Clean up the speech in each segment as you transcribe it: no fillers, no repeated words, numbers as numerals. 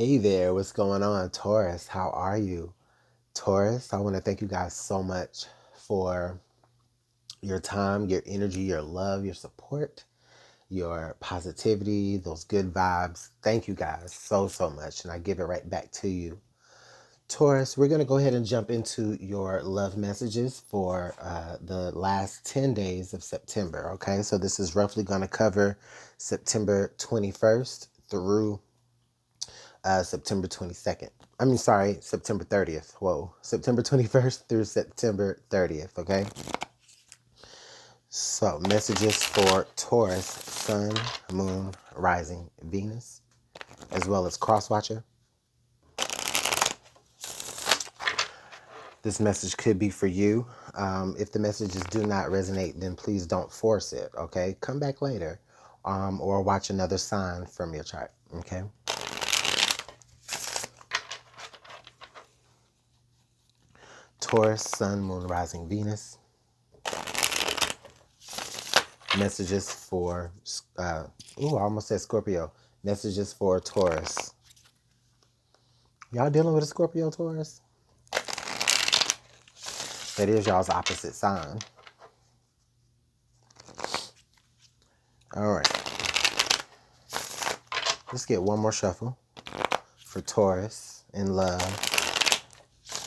Hey there, what's going on, Taurus? How are you? Taurus, I want to thank you guys so much for your time, your energy, your love, your support, your positivity, those good vibes. Thank you guys so much, and I give it right back to you. Taurus, we're going to go ahead and jump into your love messages for the last 10 days of September, okay? So this is roughly going to cover September 21st through September 22nd. September 30th. Whoa. September 21st through September 30th, okay? So, messages for Taurus, Sun, Moon, Rising, Venus, as well as Crosswatcher. This message could be for you. If the messages do not resonate, then please don't force it, okay? Come back later or watch another sign from your chart, okay? Taurus, Sun, Moon, Rising, Venus. Messages for, I almost said Scorpio. Messages for Taurus. Y'all dealing with a Scorpio, Taurus? That is y'all's opposite sign. All right. Let's get one more shuffle for Taurus in love.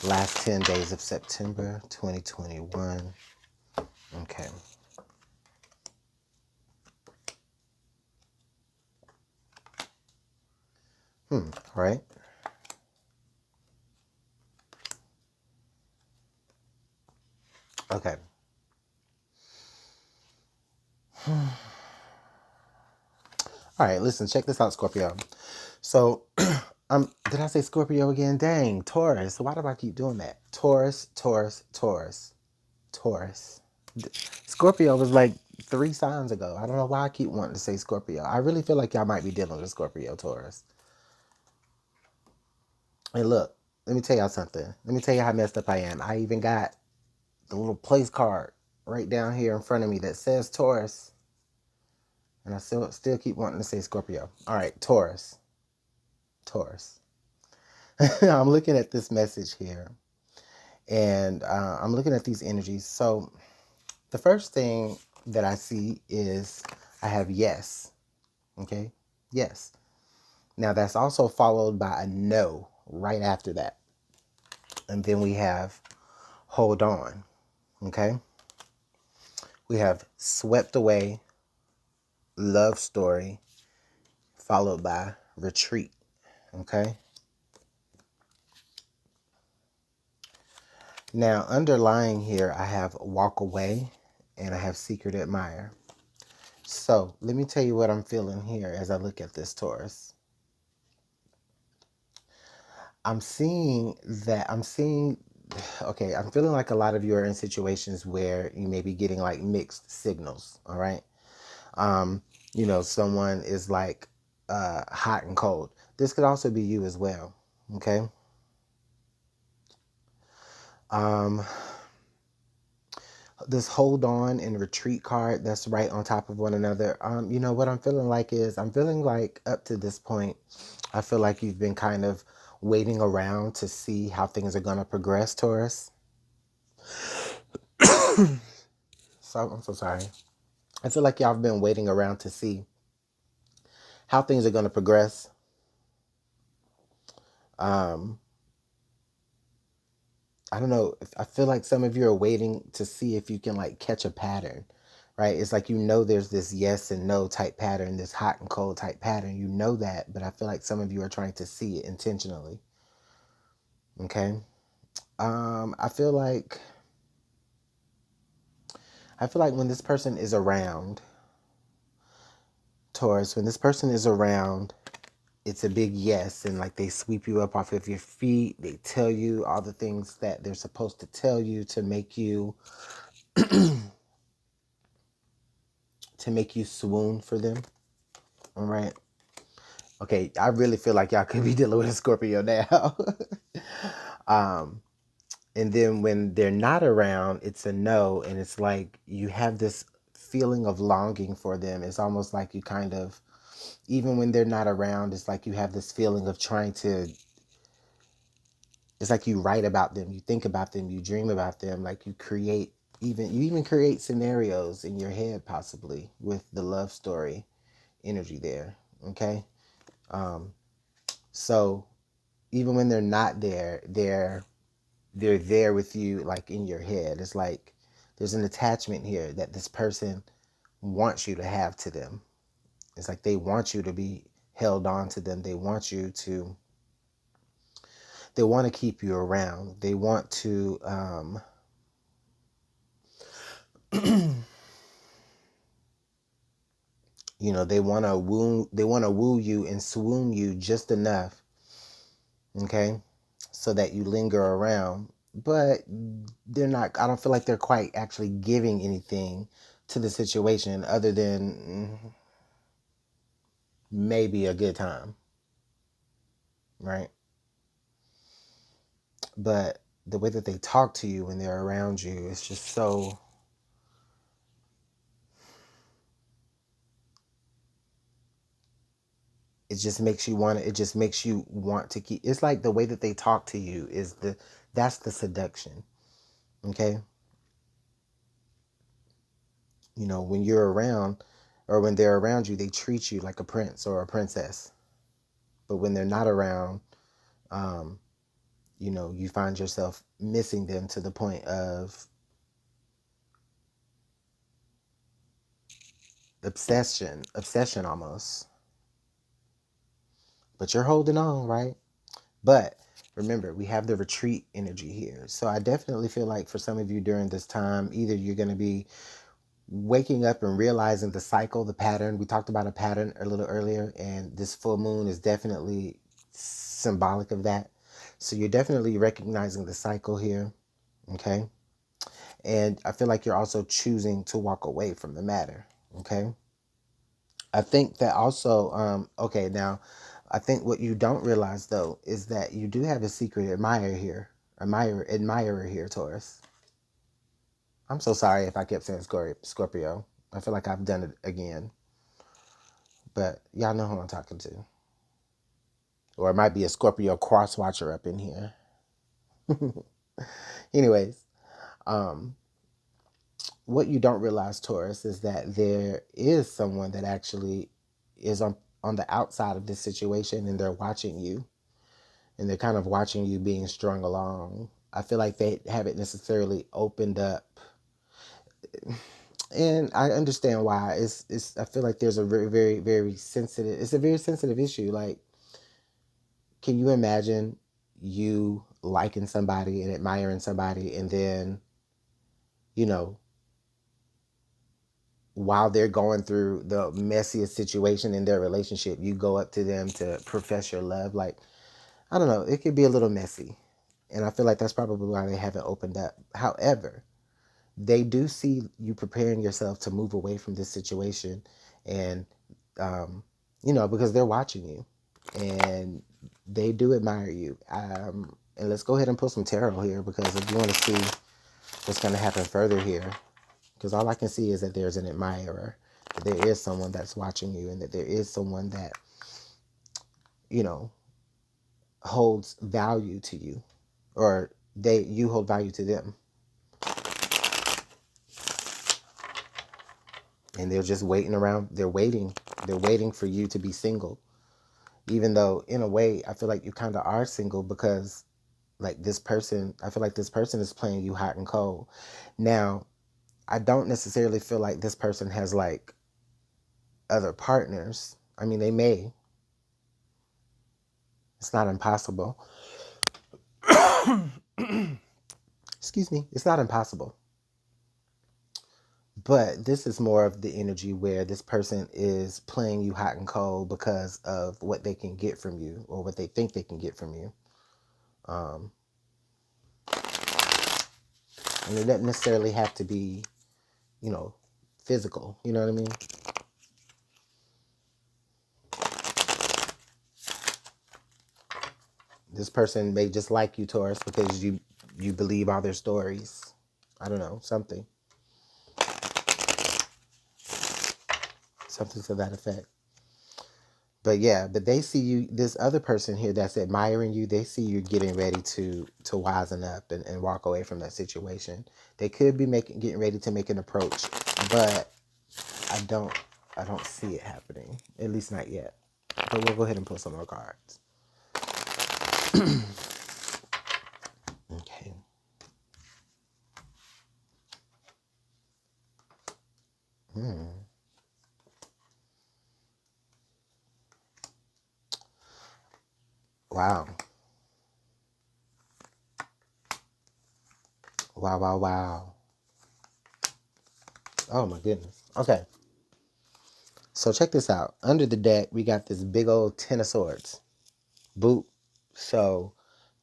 Last 10 days of September 2021. Okay. All right. Okay. All right, listen, check this out, Scorpio. So, did I say Scorpio again? Dang, Taurus. Why do I keep doing that? Taurus, Taurus, Taurus, Taurus. Scorpio was like 3 signs ago. I don't know why I keep wanting to say Scorpio. I really feel like y'all might be dealing with Scorpio, Taurus. And look, let me tell y'all something. Let me tell you how messed up I am. I even got the little place card right down here in front of me that says Taurus. And I still keep wanting to say Scorpio. All right, Taurus. Taurus. I'm looking at this message here. And I'm looking at these energies. So the first thing that I see is I have yes. Okay? Yes. Now that's also followed by a no right after that. And then we have hold on. Okay? We have swept away, love story, followed by retreat. Okay? Now underlying here, I have walk away and I have secret admire. So let me tell you what I'm feeling here as I look at this, Taurus. I'm feeling like a lot of you are in situations where you may be getting like mixed signals, all right? Someone is like hot and cold. This could also be you as well, okay? This hold on and retreat card that's right on top of one another. What I'm feeling like is I'm feeling like up to this point, I feel like you've been kind of waiting around to see how things are going to progress, Taurus. So I'm so sorry. I feel like y'all have been waiting around to see how things are going to progress. I don't know. I feel like some of you are waiting to see if you can like catch a pattern, right? It's like there's this yes and no type pattern, this hot and cold type pattern. You know that, but I feel like some of you are trying to see it intentionally. Okay. I feel like when this person is around, Taurus, when this person is around, it's a big yes, and like they sweep you up off of your feet. They tell you all the things that they're supposed to tell you to make you swoon for them. All right. Okay, I really feel like y'all could be dealing with a Scorpio now. And then when they're not around, it's a no, and it's like you have this feeling of longing for them. It's almost like you kind of even when they're not around, it's like you have this feeling of trying to, it's like you write about them, you think about them, you dream about them, like you even create scenarios in your head, possibly with the love story energy there. Okay. So even when they're not there, they're there with you, like in your head. It's like there's an attachment here that this person wants you to have to them. It's like they want you to be held on to them. They want to keep you around. They want to they want to woo you and swoon you just enough, okay, so that you linger around. But they're not, I don't feel like they're quite actually giving anything to the situation other than maybe a good time, right? But the way that they talk to you when they're around you is just so, it just makes you want to keep, it's like the way that they talk to you is that's the seduction. Okay. When you're around, or when they're around you, they treat you like a prince or a princess. But when they're not around, um, you find yourself missing them to the point of obsession almost. But you're holding on, right? But remember, we have the retreat energy here. So I definitely feel like for some of you during this time, either you're going to be waking up and realizing the cycle, the pattern. We talked about a pattern a little earlier, and this full moon is definitely symbolic of that. So you're definitely recognizing the cycle here, okay? And I feel like you're also choosing to walk away from the matter, okay? I think that also, okay, now, I think what you don't realize though is that you do have a secret admirer here, Taurus. I'm so sorry if I kept saying Scorpio. I feel like I've done it again. But y'all know who I'm talking to. Or it might be a Scorpio cross watcher up in here. Anyways, um, what you don't realize, Taurus, is that there is someone that actually is on the outside of this situation, and they're watching you. And they're kind of watching you being strung along. I feel like they haven't necessarily opened up, and I understand why. It's I feel like there's a very, very, very sensitive, it's a very sensitive issue. Like, can you imagine you liking somebody and admiring somebody, and then, you know, while they're going through the messiest situation in their relationship, you go up to them to profess your love? Like, I don't know, it could be a little messy. And I feel like that's probably why they haven't opened up. However, they do see you preparing yourself to move away from this situation, and because they're watching you, and they do admire you. And let's go ahead and pull some tarot here, because if you want to see what's going to happen further here, because all I can see is that there's an admirer, that there is someone that's watching you, and that there is someone that you know holds value to you, or you hold value to them. And they're just waiting around. They're waiting for you to be single, even though in a way I feel like you kind of are single, because like this person, I feel like this person is playing you hot and cold. Now, I don't necessarily feel like this person has like other partners. I mean, they may. It's not impossible. Excuse me. It's not impossible. But this is more of the energy where this person is playing you hot and cold because of what they can get from you, or what they think they can get from you. Um, and it doesn't necessarily have to be, physical. You know what I mean? This person may just like you, Taurus, because you believe all their stories. I don't know, something to that effect. But yeah, but they see you, this other person here that's admiring you, they see you getting ready to wisen up and walk away from that situation. They could be getting ready to make an approach, but I don't see it happening. At least not yet. But we'll go ahead and pull some more cards. Okay. Wow. Wow, wow, wow. Oh my goodness. Okay. So check this out. Under the deck, we got this big old Ten of Swords. Boop. So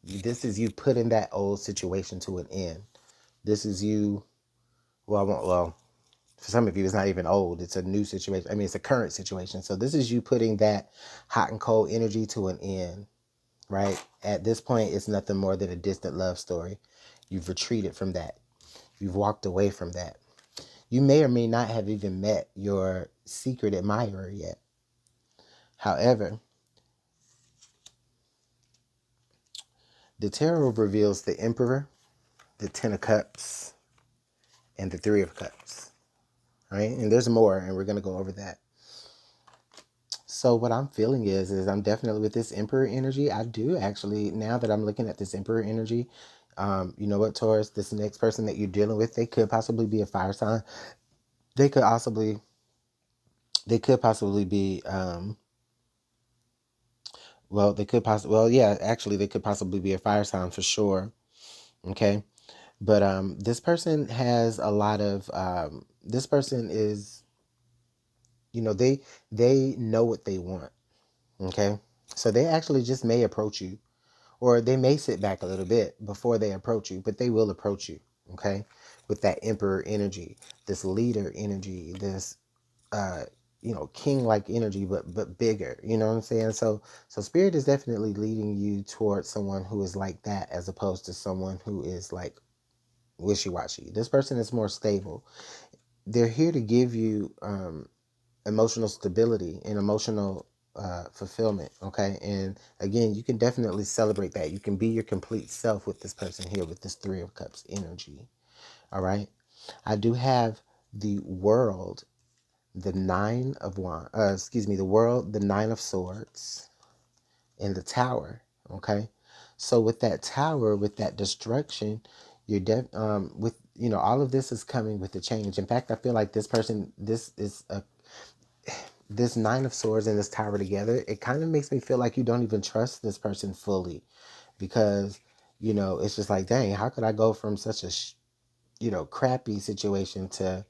this is you putting that old situation to an end. This is you, well, for some of you, it's not even old. It's a new situation. I mean, it's a current situation. So this is you putting that hot and cold energy to an end, right? At this point, it's nothing more than a distant love story. You've retreated from that. You've walked away from that. You may or may not have even met your secret admirer yet. However, the tarot reveals the Emperor, the Ten of Cups, and the Three of Cups, right? And there's more, and we're going to go over that. So what I'm feeling is I'm definitely with this Emperor energy. I do actually, now that I'm looking at this Emperor energy, you know what, Taurus, this next person that you're dealing with, they could possibly be a fire sign. They could possibly be, actually, they could possibly be a fire sign for sure. Okay. But this person has a lot of, this person is, they know what they want. Okay. So they actually just may approach you, or they may sit back a little bit before they approach you, but they will approach you. Okay. With that Emperor energy, this leader energy, this, king-like energy, but bigger, you know what I'm saying? So Spirit is definitely leading you towards someone who is like that, as opposed to someone who is like wishy-washy. This person is more stable. They're here to give you emotional stability and emotional fulfillment. Okay. And again, you can definitely celebrate that. You can be your complete self with this person here, with this Three of Cups energy. All right. I do have the World, the Nine of Wands, the World, the Nine of Swords, and the Tower. Okay. So with that Tower, with that destruction, you're with, all of this is coming with the change. In fact, I feel like this Nine of Swords and this Tower together, it kind of makes me feel like you don't even trust this person fully, because, it's just like, dang, how could I go from such a, crappy situation to,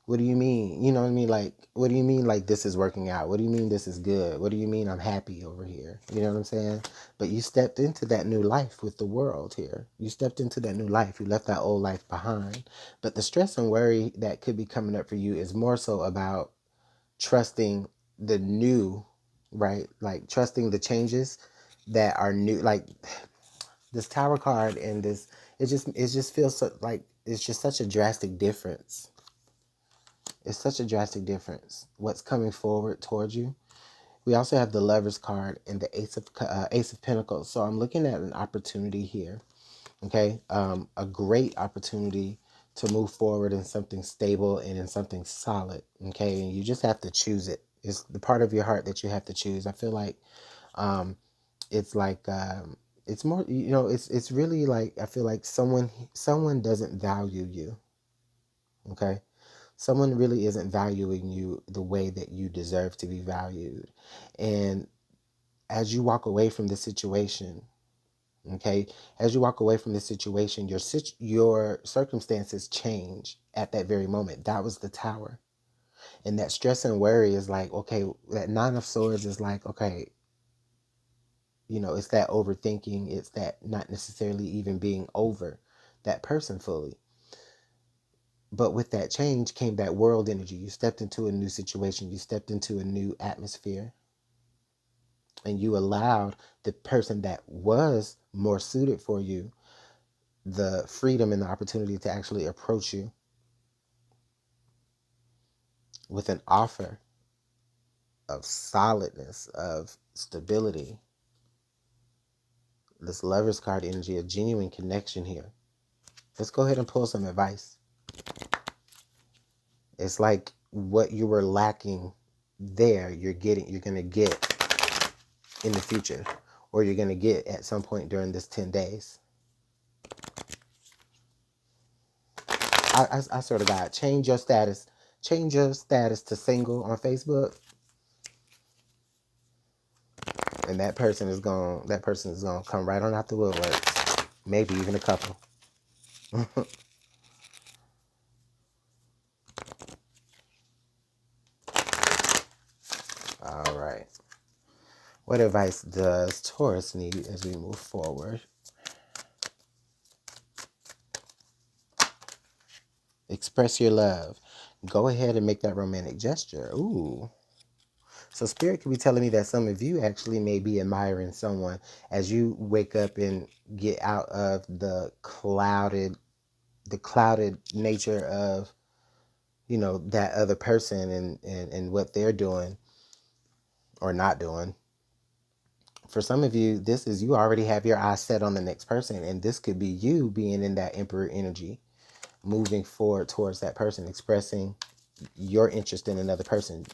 what do you mean? You know what I mean? Like, what do you mean, like, this is working out? What do you mean this is good? What do you mean I'm happy over here? You know what I'm saying? But you stepped into that new life with the World here. You stepped into that new life. You left that old life behind. But the stress and worry that could be coming up for you is more so about trusting the new, right? Like trusting the changes that are new. Like this Tower card and this, it just feels so, like it's just such a drastic difference. It's such a drastic difference. What's coming forward towards you. We also have the Lovers card and the Ace of Pentacles. So I'm looking at an opportunity here. Okay, a great opportunity to move forward in something stable and in something solid. Okay, and you just have to choose it. It's the part of your heart that you have to choose. I feel like it's like it's more, it's really like, I feel like someone doesn't value you. Okay, someone really isn't valuing you the way that you deserve to be valued. And as you walk away from the situation, okay, as you walk away from the situation, your circumstances change at that very moment. That was the Tower. And that stress and worry is like, okay, that Nine of Swords is like, okay, it's that overthinking. It's that not necessarily even being over that person fully. But with that change came that World energy. You stepped into a new situation. You stepped into a new atmosphere. And you allowed the person that was more suited for you the freedom and the opportunity to actually approach you with an offer. solidness, of stability. This Lover's card energy, a genuine connection here. Let's go ahead and pull some advice. It's like what you were lacking there, you're going to get in the future, or you're going to get at some point during this 10 days. I swear to God, change your status to single on Facebook, and that person is going to come right on out the woodworks. Maybe even a couple. All right. What advice does Taurus need as we move forward? Express your love. Go ahead and make that romantic gesture. Ooh. So Spirit could be telling me that some of you actually may be admiring someone as you wake up and get out of the clouded nature of, that other person and what they're doing or not doing. For some of you, this is, you already have your eyes set on the next person, and this could be you being in that Emperor energy, moving forward towards that person, expressing your interest in another person,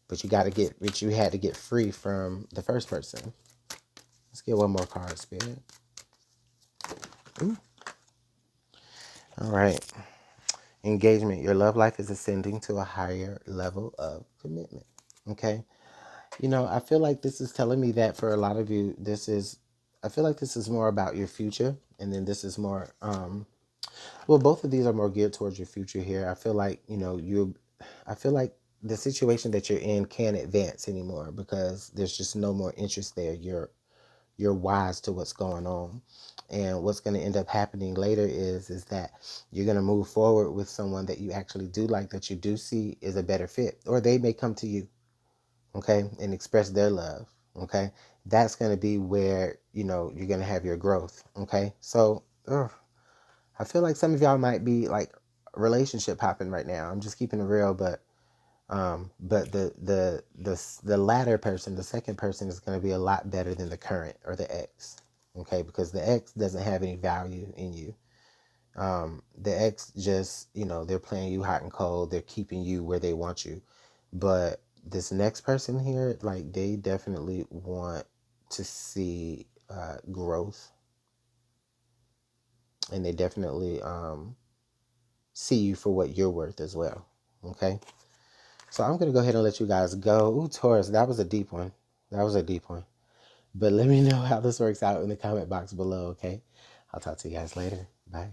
but you had to get free from the first person. Let's get one more card, Spirit. Ooh. All right. Engagement. Your love life is ascending to a higher level of commitment. Okay. I feel like this is telling me that for a lot of you, I feel like this is more about your future. And then this is more, both of these are more geared towards your future here. I feel like, I feel like the situation that you're in can't advance anymore because there's just no more interest there. You're wise to what's going on. And what's going to end up happening later is that you're going to move forward with someone that you actually do like, that you do see is a better fit, or they may come to you, okay, and express their love, okay. That's going to be where, you're going to have your growth, okay. So, I feel like some of y'all might be like relationship hopping right now. I'm just keeping it real, but the latter person, the second person, is going to be a lot better than the current or the ex, okay? Because the ex doesn't have any value in you. The ex just, they're playing you hot and cold. They're keeping you where they want you. But this next person here, like, they definitely want to see growth, and they definitely see you for what you're worth as well, okay? So I'm going to go ahead and let you guys go. Ooh, Taurus, that was a deep one. But let me know how this works out in the comment box below, okay? I'll talk to you guys later. Bye.